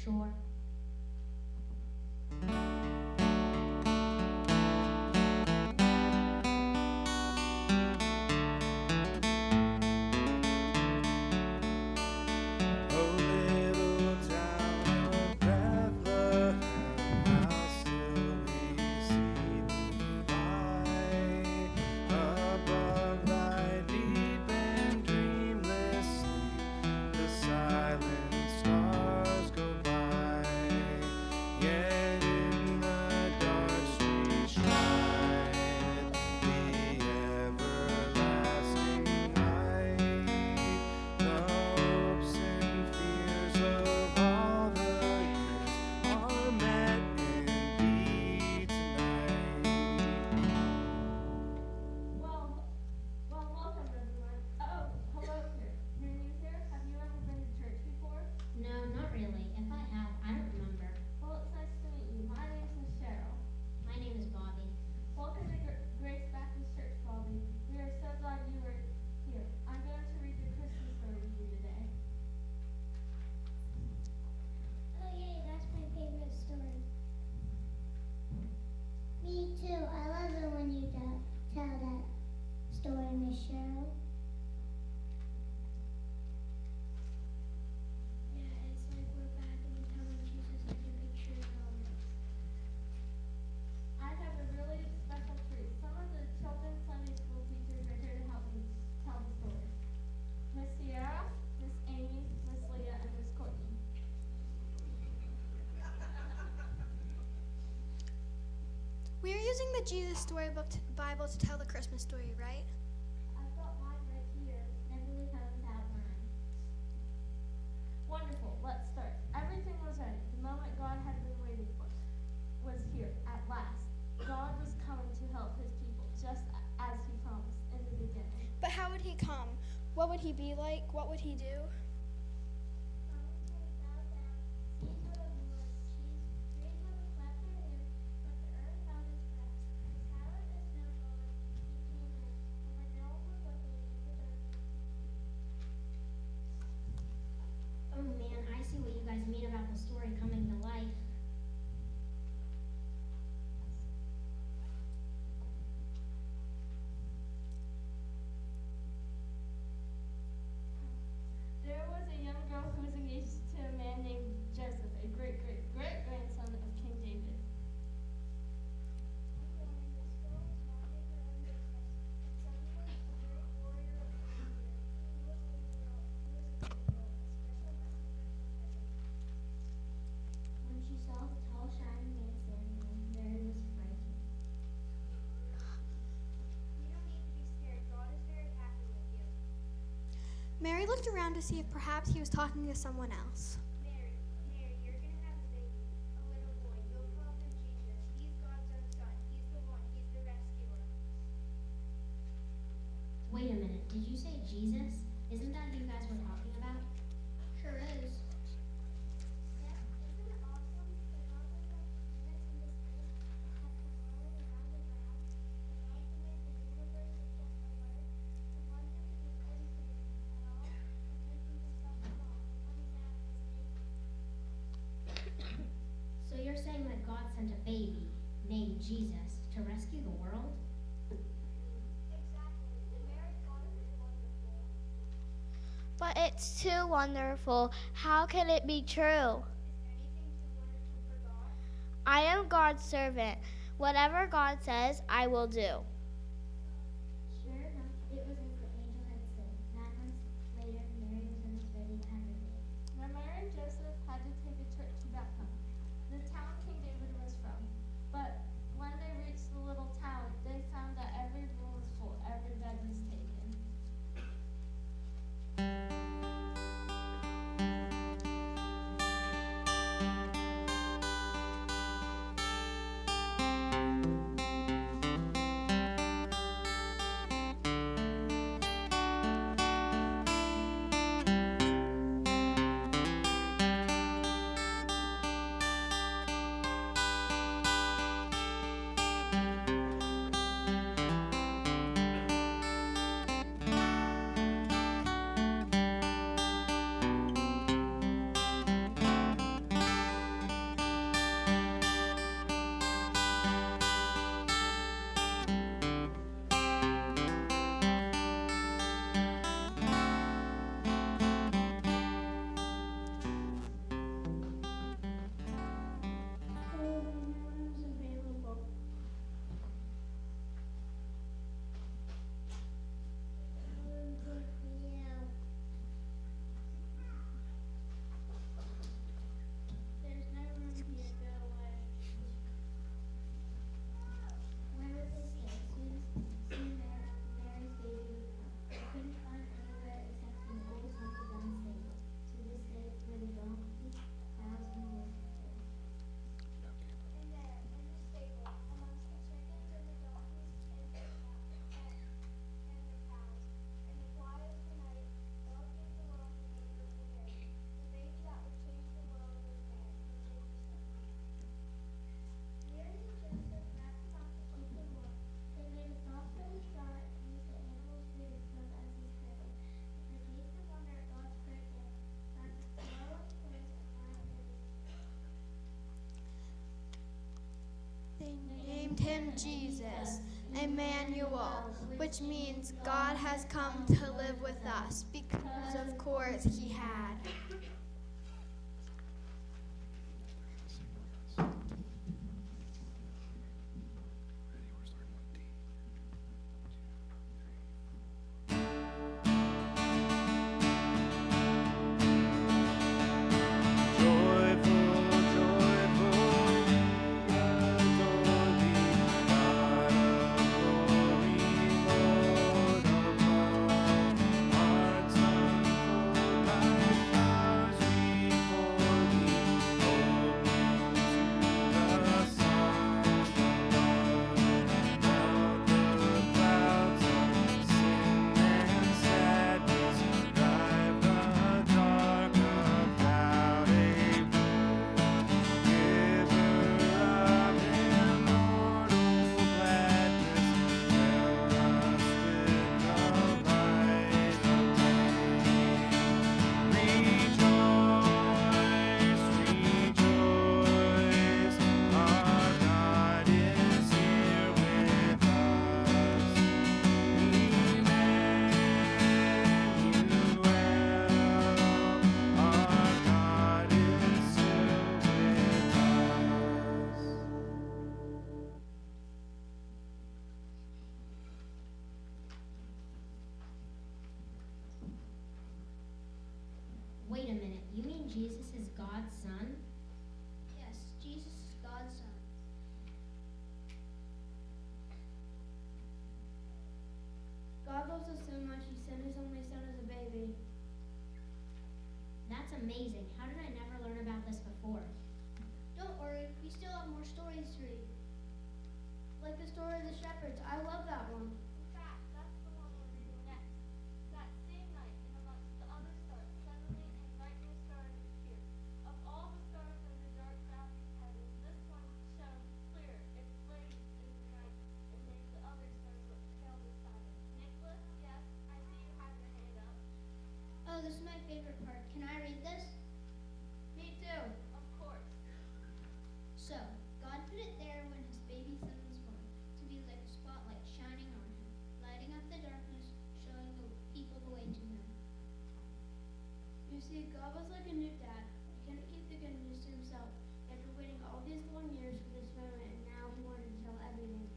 Sure. Oh, little town of Bethlehem, how still we see thee lie above thy deep and dreamless sleep. The silent stars go by, yet in the dark street shineth the everlasting light. The hopes and fears of all the years are met in thee tonight. Well, welcome everyone. Oh, hello here. You're new here? Have you ever been to church before? No, not really. If I have, I don't remember. Well, it's nice to meet you. My name's Miss Cheryl. My name is Bobby. Welcome to Grace Baptist Church, Bobby. We are so glad you were here. I'm going to read the Christmas story to you today. Oh yay, that's my favorite story. Me too. I love it when you tell that story, Miss Cheryl. Yeah, it's like we're back in the time when Jesus like a big tree moment. I have a really special treat. Some of the children's Sunday school teachers are here to help me tell the story. Miss Sierra, Miss Amy, Miss Leah, and Miss Courtney. We are using the Jesus Storybook Bible to tell the Christmas story, right? I've got mine right here. Beverly Hills Outline. Wonderful. Let's start. Everything was ready. The moment God had been waiting for was here at last. God was coming to help his people, just as he promised in the beginning. But how would he come? What would he be like? What would he do? Oh man, I see what you guys mean about the story coming to life. There was a young girl who was engaged to a man named Joseph, a great-great-great-grandson of King David. When she saw the tall, shining man standing there, Mary was frightened. You don't need to be scared. God is very happy with you. Mary looked around to see if perhaps he was talking to someone else. Mary, you're gonna have a baby, a little boy. You'll call him Jesus. He's God's own son. He's the one. He's the rescuer. Wait a minute, did you say Jesus? Isn't that who you guys were talking about? Sure is. Yeah, isn't it awesome? The God was like planets in the space that have come rolling around and around. The God who made the universe with just a word. The one who can do anything at all. And making himself small. The one who's out his name. So you're saying that God sent a baby named Jesus to rescue the world? Exactly. And Mary thought it was wonderful. But it's too wonderful. How can it be true? Is anything too wonderful for God? I am God's servant. Whatever God says, I will do. Sure enough, it was as the angel had said. 9 months later, Mary was almost ready to have her baby. Now Mary and Joseph had to take a trip to Bethlehem, the town King David was from. But when they reached the little town, they found that every room was full, every bed was taken. named him Jesus, Emmanuel, which means God has come to live with us, because of course he had. Wait a minute, you mean Jesus is God's son? Yes, Jesus is God's son. God loves us so much, he sent his only son as a baby. That's amazing. How did I never learn about this before? Don't worry, we still have more stories to read. Like the story of the shepherds. I love that one. In fact, that's the one we're reading next. That same night, and amongst the other stars, suddenly a brightening star appeared. Of all the stars in the dark valley heavens, this one shone clear. It blazed in the night and made the other stars look pale beside it. Nicholas, yes, I see you have your hand up. Oh, this is my favorite part. Can I read this? Me too. Of course. So, God put it there when his baby son was born, to be like a spotlight shining on him, lighting up the darkness, showing the people the way to him. You see, God was like a new dad. He couldn't keep the good news to himself. After waiting all these long years for this moment, and now he wanted to tell everyone.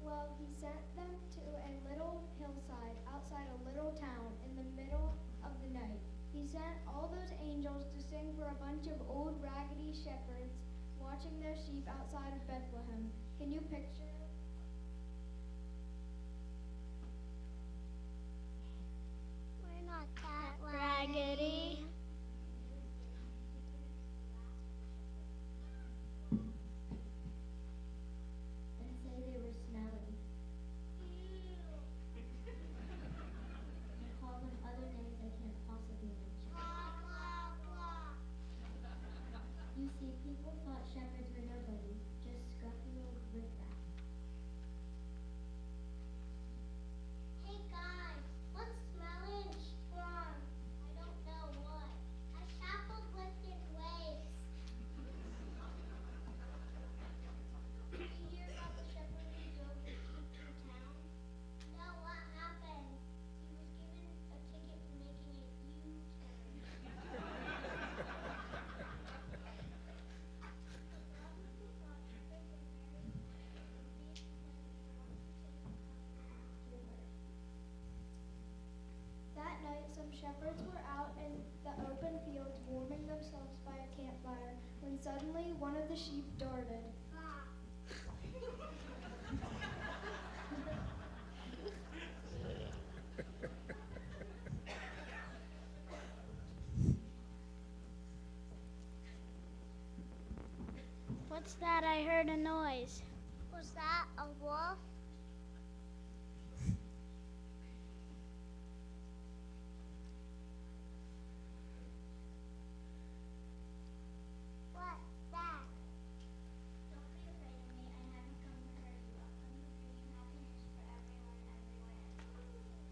Well, he sent them to a little hillside outside a little town in the middle of the night. He sent all those angels to sing for a bunch of old raggedy shepherds watching their sheep outside of Bethlehem. Can you picture it? We're not that raggedy. And say they were smelly. And call them other names I can't possibly mention. You see, people thought shepherds were nobodies, just scruffy old riffraff. Hey guys, what's smelling strong? I don't know what. A shepherd lifted waves. Did you hear about the shepherd who drove the sheep through town? No, what happened? He was given a ticket for making a U-turn. That night, some shepherds were out in the open fields warming themselves by a campfire when suddenly one of the sheep darted. What's that? I heard a noise. Was that a wolf? What's that? Don't be afraid of me. I haven't come to hurt you. I've come to bring you happiness for everyone everywhere.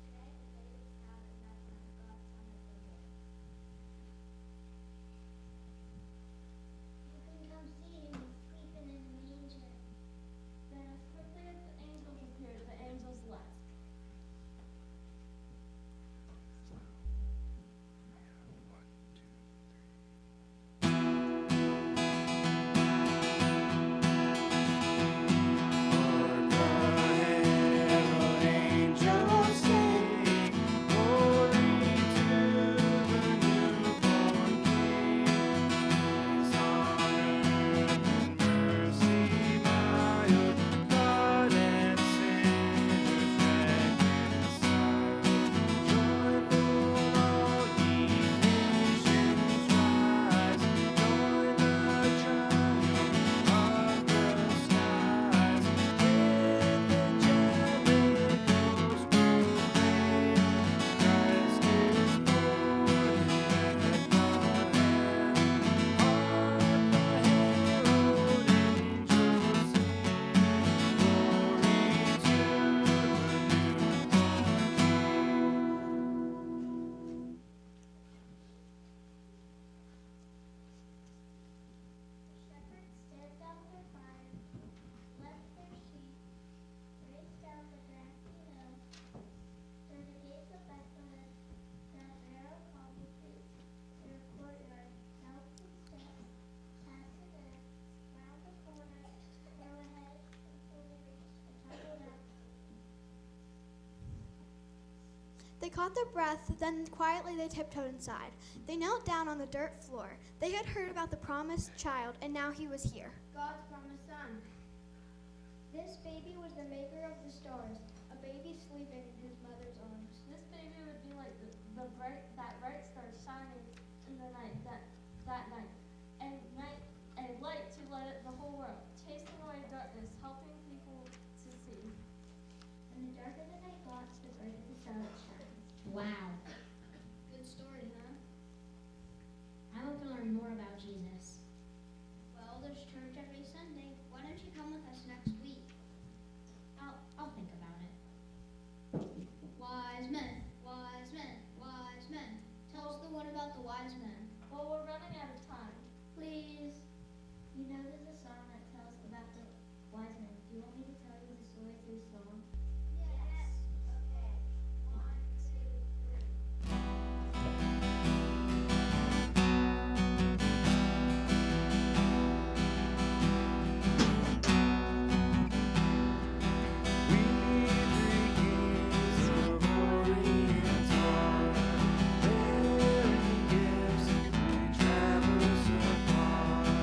Today the baby is found in Bethlehem. God's son has been born. You can come see him. He's sleeping in the manger. caught their breath, then quietly they tiptoed inside. They knelt down on the dirt floor. They had heard about the promised child, and now he was here. God's promised son. This baby was the maker of the stars, a baby sleeping in his mother's arms. This baby would be like that bright star shining in the night that night, and light to light up the whole world, chasing away darkness, helping people to see. And the darker the night got, the brighter the star shines. Wow. Good story, huh? I want to learn more about Jesus. Well, there's church every Sunday. Why don't you come with us next week? I'll think about it. Wise men, wise men, wise men. Tell us the one about the wise men. Well, we're running out of time. Please. You know there's a song that tells about the wise men. Do you want me to tell you the story through song? Yes. Okay. 1, 2, 3. We three kings of Orient are bearing gifts. We travel so far,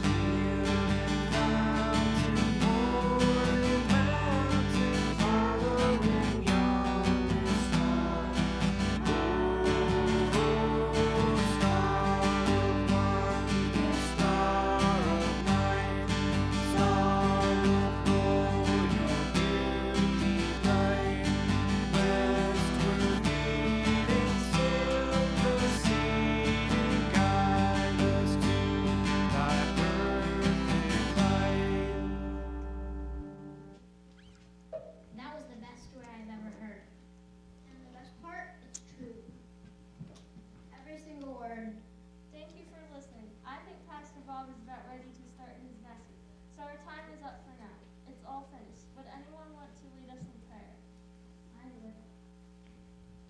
field and fountain, moor and mountain, following yonder star. Oh, star of wonder, star of light, star of gold, your beauty bright. Westward leading, still proceeding, guide us to thy perfect light. That was the best story I've ever heard. And the best part, it's true. Every single word. Thank you for listening. I think Pastor Bob is about ready to start his message, so our time is up for now. It's all finished. Would anyone want to lead us in prayer? I would.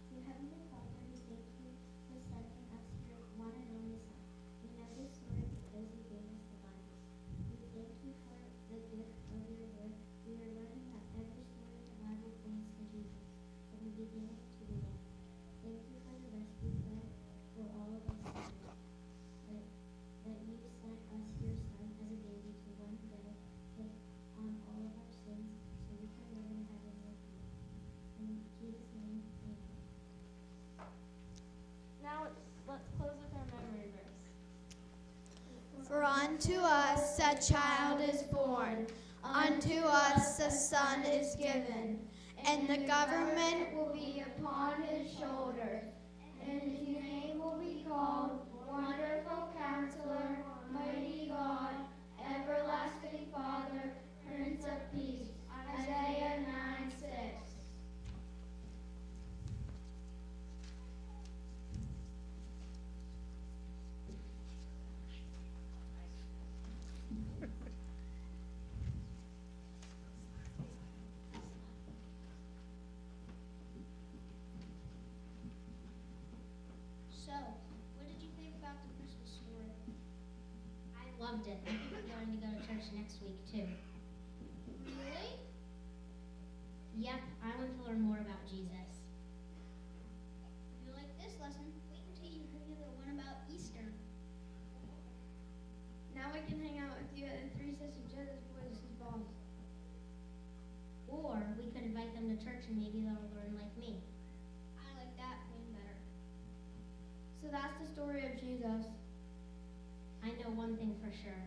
Dear Heavenly Father, we thank you for sending us your one and only Son. We know this story because you gave us the Bible. We thank you for the gift of your word. We are learning that every story in the Bible points to Jesus, from the beginning to the end. Thank you for the rescue plan for all of us today. That you sent us your Son as a baby to one day take on all of our sins so we can live in heaven with you. In Jesus' name, amen. Now let's close with our memory verse. For unto us a child is born, unto us a son is given, and the government will be upon his shoulders, and his name will be called Wonderful Counselor, Mighty God, Everlasting Father, Prince of Peace. Isaiah 9:6. So, what did you think about the Christmas story? I loved it. I think we're going to go to church next week, too. Really? Yep, I want to learn more about Jesus. If you like this lesson, wait until you hear the one about Easter. Now I can hang out with you at the Three Sisters Jesus Boys' balls. Or we could invite them to church and maybe they'll learn like me. I like that plan better. So that's the story of Jesus. I know one thing for sure.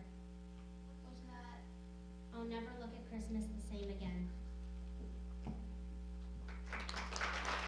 What's that? I'll never look at Christmas the same again.